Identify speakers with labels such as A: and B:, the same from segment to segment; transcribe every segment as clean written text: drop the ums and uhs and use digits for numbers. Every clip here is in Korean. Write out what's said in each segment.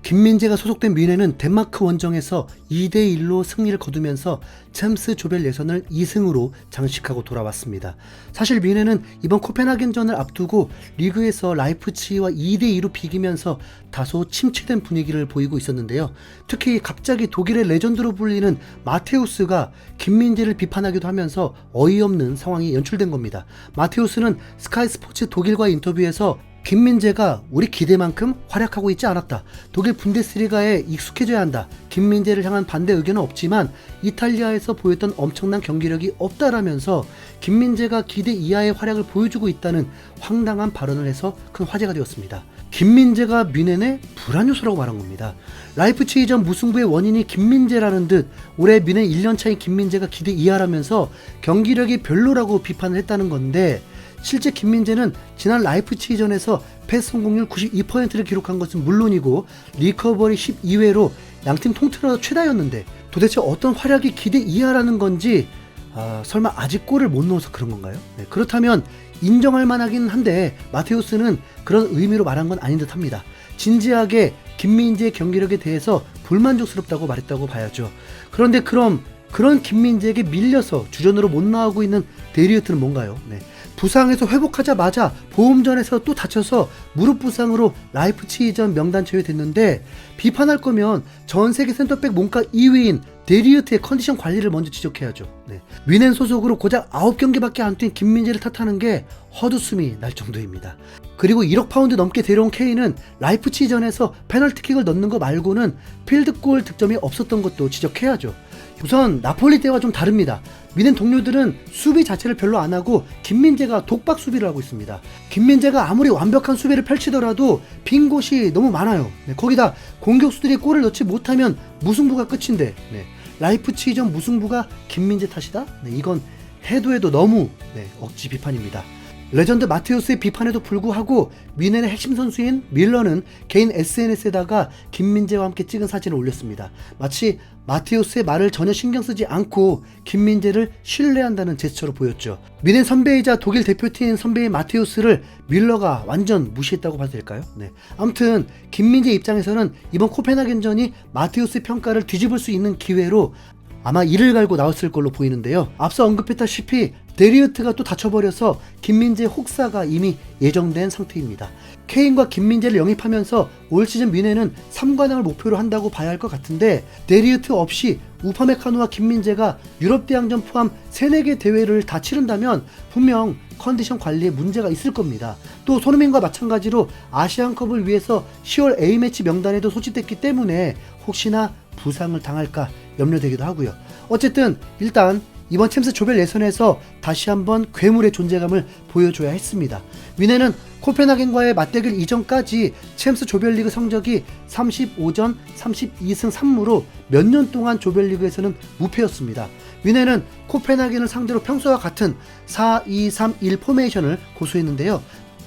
A: 김민재가 소속된 뮌헨은 덴마크 원정에서 2대1로 승리를 거두면서 챔스 조별 예선을 2승으로 장식하고 돌아왔습니다. 사실 뮌헨은 이번 코펜하겐전을 앞두고 리그에서 라이프치히와 2대2로 비기면서 다소 침체된 분위기를 보이고 있었는데요. 특히 갑자기 독일의 레전드로 불리는 마테우스가 김민재를 비판하기도 하면서 어이없는 상황이 연출된 겁니다. 마테우스는 스카이 스포츠 독일과 인터뷰에서 김민재가 우리 기대만큼 활약하고 있지 않았다. 독일 분데스리가에 익숙해져야 한다. 김민재를 향한 반대 의견은 없지만 이탈리아에서 보였던 엄청난 경기력이 없다라면서 김민재가 기대 이하의 활약을 보여주고 있다는 황당한 발언을 해서 큰 화제가 되었습니다. 김민재가 뮌헨의 불안 요소라고 말한 겁니다. 라이프치히전 무승부의 원인이 김민재라는 듯 올해 뮌헨 1년차인 김민재가 기대 이하라면서 경기력이 별로라고 비판을 했다는 건데, 실제 김민재는 지난 라이프치히전에서 패스 성공률 92%를 기록한 것은 물론이고 리커버리 12회로 양팀 통틀어 최다였는데 도대체 어떤 활약이 기대 이하라는 건지, 설마 아직 골을 못 넣어서 그런 건가요? 네, 그렇다면 인정할 만하긴 한데 마테우스는 그런 의미로 말한 건 아닌 듯 합니다. 진지하게 김민재의 경기력에 대해서 불만족스럽다고 말했다고 봐야죠. 그런데 그럼 그런 김민재에게 밀려서 주전으로 못 나오고 있는 데리우트는 뭔가요? 네. 부상에서 회복하자마자 보험전에서 또 다쳐서 무릎 부상으로 라이프치히전 명단 제외됐는데, 비판할 거면 전 세계 센터백 몸값 2위인 데리우트의 컨디션 관리를 먼저 지적해야죠. 네. 뮌헨 소속으로 고작 9경기밖에 안 뛴 김민재를 탓하는 게 헛웃음이 날 정도입니다. 그리고 1억 파운드 넘게 데려온 케인은 라이프치히전에서 페널티킥을 넣는 거 말고는 필드골 득점이 없었던 것도 지적해야죠. 우선 나폴리 때와 좀 다릅니다. 뮌헨 동료들은 수비 자체를 별로 안 하고 김민재가 독박 수비를 하고 있습니다. 김민재가 아무리 완벽한 수비를 펼치더라도 빈 곳이 너무 많아요. 네, 거기다 공격수들이 골을 넣지 못하면 무승부가 끝인데, 네, 라이프치히전 무승부가 김민재 탓이다? 네, 이건 해도 너무 억지 비판입니다. 레전드 마테우스의 비판에도 불구하고 뮌헨의 핵심 선수인 밀러는 개인 SNS에다가 김민재와 함께 찍은 사진을 올렸습니다. 마치 마테우스의 말을 전혀 신경 쓰지 않고 김민재를 신뢰한다는 제스처로 보였죠. 뮌헨 선배이자 독일 대표팀 선배인 마테우스를 밀러가 완전 무시했다고 봐도 될까요? 네. 아무튼 김민재 입장에서는 이번 코펜하겐전이 마테우스의 평가를 뒤집을 수 있는 기회로 아마 이를 갈고 나왔을 걸로 보이는데요. 앞서 언급했다시피 데리우트가 또 다쳐버려서 김민재 혹사가 이미 예정된 상태입니다. 케인과 김민재를 영입하면서 올 시즌 뮌헨은 3관왕을 목표로 한다고 봐야 할 것 같은데, 데리우트 없이 우파메카노와 김민재가 유럽대항전 포함 3-4개 대회를 다 치른다면 분명 컨디션 관리에 문제가 있을 겁니다. 또 손흥민과 마찬가지로 아시안컵을 위해서 10월 A매치 명단에도 소집됐기 때문에 혹시나 부상을 당할까 염려되기도 하고요. 어쨌든 일단 이번 챔스 조별 예선에서 다시 한번 괴물의 존재감을 보여줘야 했습니다. 뮌헨은 코펜하겐과의 맞대결 이전까지 챔스 조별리그 성적이 35전 32승 3무로 몇 년 동안 조별리그에서는 무패였습니다. 뮌헨은 코펜하겐을 상대로 평소와 같은 4-2-3-1 포메이션을 고수했는데요.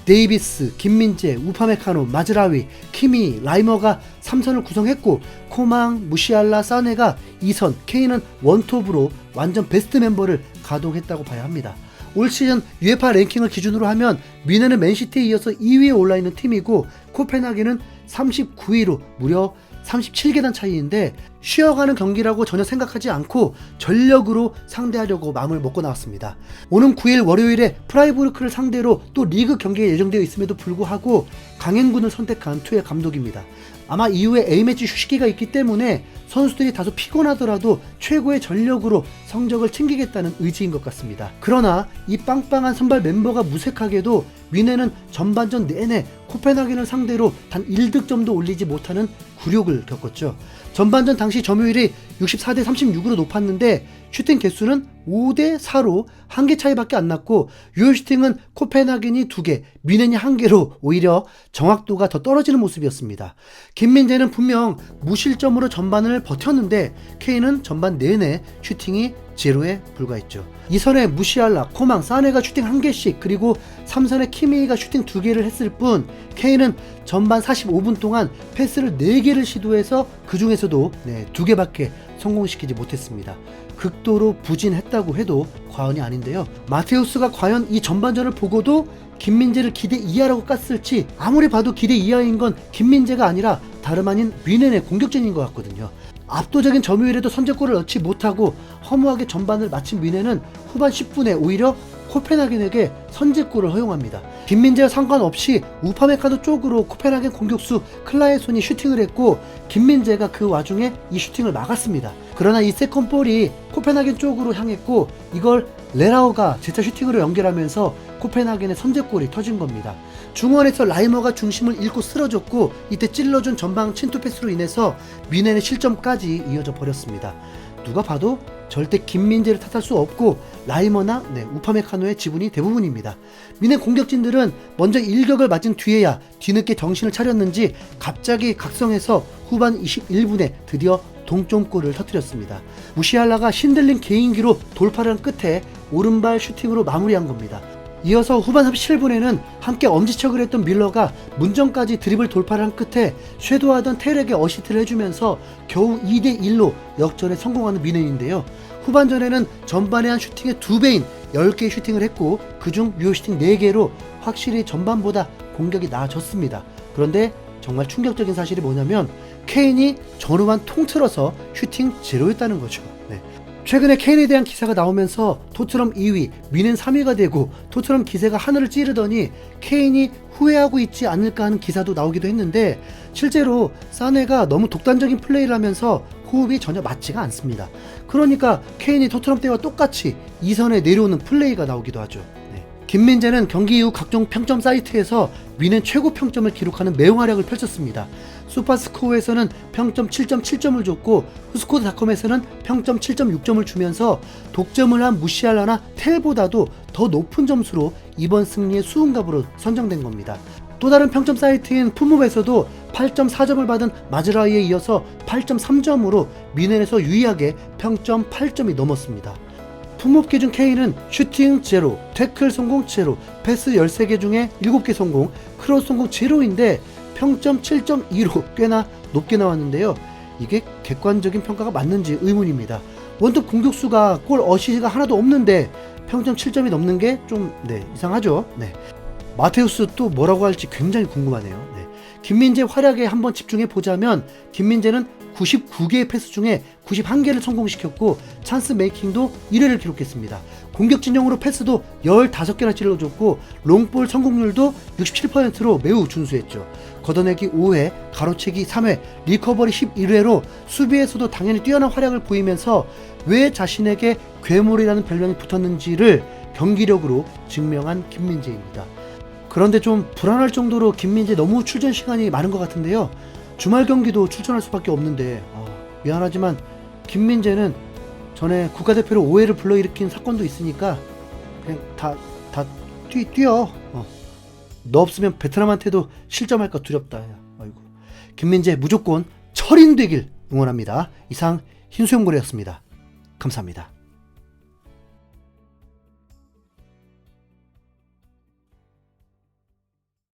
A: 데이비스, 김민재, 우파메카노, 마즈라위, 키미, 라이머가 3선을 구성했고 코망, 무시알라, 사네가 2선, 케인은 원톱으로 완전 베스트 멤버를 가동했다고 봐야 합니다. 올 시즌 UEFA 랭킹을 기준으로 하면 뮌헨은 맨시티에 이어서 2위에 올라있는 팀이고 코펜하겐은 39위로 무려 37계단 차이인데, 쉬어가는 경기라고 전혀 생각하지 않고 전력으로 상대하려고 마음을 먹고 나왔습니다. 오는 9일 월요일에 프라이부르크를 상대로 또 리그 경기가 예정되어 있음에도 불구하고 강행군을 선택한 투의 감독입니다. 아마 이후에 A매치 휴식기가 있기 때문에 선수들이 다소 피곤하더라도 최고의 전력으로 성적을 챙기겠다는 의지인 것 같습니다. 그러나 이 빵빵한 선발 멤버가 무색하게도 뮌헨은 전반전 내내 코펜하겐을 상대로 단 1득점도 올리지 못하는 굴욕을 겪었죠. 전반전 당시 점유율이 64대36으로 높았는데 슈팅 개수는 5대4로 1개 차이밖에 안 났고 유효 슈팅은 코펜하겐이 2개, 뮌헨이 1개로 오히려 정확도가 더 떨어지는 모습이었습니다. 김민재는 분명 무실점으로 전반을 버텼는데 케인은 전반 내내 슈팅이 제로에 불과했죠. 2선에 무시알라, 코망, 사네가 슈팅 1개씩, 그리고 3선에 키미가 슈팅 2개를 했을 뿐 케인은 전반 45분 동안 패스를 4개를 시도해서 그 중에서도 2개밖에 성공시키지 못했습니다. 극도로 부진했다고 해도 과언이 아닌데요. 마테우스가 과연 이 전반전을 보고도 김민재를 기대 이하라고 깠을지, 아무리 봐도 기대 이하인 건 김민재가 아니라 다름 아닌 뮌헨의 공격진인 것 같거든요. 압도적인 점유율에도 선제골을 넣지 못하고 허무하게 전반을 마친 뮌헨은 후반 10분에 오히려 코펜하겐에게 선제골을 허용합니다. 김민재와 상관없이 우파메카노 쪽으로 코펜하겐 공격수 클라에손이 슈팅을 했고 김민재가 그 와중에 이 슈팅을 막았습니다. 그러나 이 세컨볼이 코펜하겐 쪽으로 향했고 이걸 레라우가 재차 슈팅으로 연결하면서 코펜하겐의 선제골이 터진 겁니다. 중원에서 라이머가 중심을 잃고 쓰러졌고 이때 찔러준 전방 침투 패스로 인해서 뮌헨의 실점까지 이어져 버렸습니다. 누가 봐도 절대 김민재를 탓할 수 없고 라이머나 우파메카노의 지분이 대부분입니다. 뮌헨 공격진들은 먼저 일격을 맞은 뒤에야 뒤늦게 정신을 차렸는지 갑자기 각성해서 후반 21분에 드디어 동점골을 터뜨렸습니다. 무시알라가 신들린 개인기로 돌파를 한 끝에 오른발 슈팅으로 마무리한 겁니다. 이어서 후반 37분에는 함께 엄지척을 했던 밀러가 문전까지 드리블 돌파를 한 끝에 쇄도하던 테렉에 어시스트를 해주면서 겨우 2대1로 역전에 성공하는 뮌헨인데요. 후반전에는 전반에 한 슈팅의 2배인 10개의 슈팅을 했고 그중 유효 슈팅 4개로 확실히 전반보다 공격이 나아졌습니다. 그런데 정말 충격적인 사실이 뭐냐면 케인이 전후반 통틀어서 슈팅 제로였다는 거죠. 최근에 케인에 대한 기사가 나오면서 토트넘 2위, 뮌헨 3위가 되고 토트넘 기세가 하늘을 찌르더니 케인이 후회하고 있지 않을까 하는 기사도 나오기도 했는데 실제로 사네가 너무 독단적인 플레이를 하면서 호흡이 전혀 맞지가 않습니다. 그러니까 케인이 토트넘 때와 똑같이 2선에 내려오는 플레이가 나오기도 하죠. 김민재는 경기 이후 각종 평점 사이트에서 뮌헨 최고 평점을 기록하는 맹활약을 펼쳤습니다. 슈퍼스코어에서는 평점 7.7점을 줬고 후스코드닷컴에서는 평점 7.6점을 주면서 독점을 한 무시알라나 텔보다도 더 높은 점수로 이번 승리의 수훈갑으로 선정된 겁니다. 또 다른 평점 사이트인 풋몹에서도 8.4점을 받은 마즈라이에 이어서 8.3점으로 뮌헨에서 유의하게 평점 8점이 넘었습니다. 풋몹 기준 K는 슈팅 제로, 태클 성공 제로, 패스 13개 중에 7개 성공, 크로스 성공 제로인데 평점 7.2로 꽤나 높게 나왔는데요. 이게 객관적인 평가가 맞는지 의문입니다. 원톱 공격수가 골 어시스가 하나도 없는데 평점 7점이 넘는 게 좀 이상하죠. 마테우스 또 뭐라고 할지 굉장히 궁금하네요. 김민재 활약에 한번 집중해 보자면 김민재는 99개의 패스 중에 91개를 성공시켰고 찬스 메이킹도 1회를 기록했습니다. 공격 진영으로 패스도 15개나 찔러줬고 롱볼 성공률도 67%로 매우 준수했죠. 걷어내기 5회, 가로채기 3회, 리커버리 11회로 수비에서도 당연히 뛰어난 활약을 보이면서 왜 자신에게 괴물이라는 별명이 붙었는지를 경기력으로 증명한 김민재입니다. 그런데 좀 불안할 정도로 김민재 너무 출전 시간이 많은 것 같은데요. 주말 경기도 출전할 수밖에 없는데 미안하지만 김민재는 전에 국가대표로 오해를 불러일으킨 사건도 있으니까 그냥 다 뛰어. 너 없으면 베트남한테도 실점할까 두렵다. 아이고. 김민재 무조건 철인되길 응원합니다. 이상 흰수염고래였습니다. 감사합니다.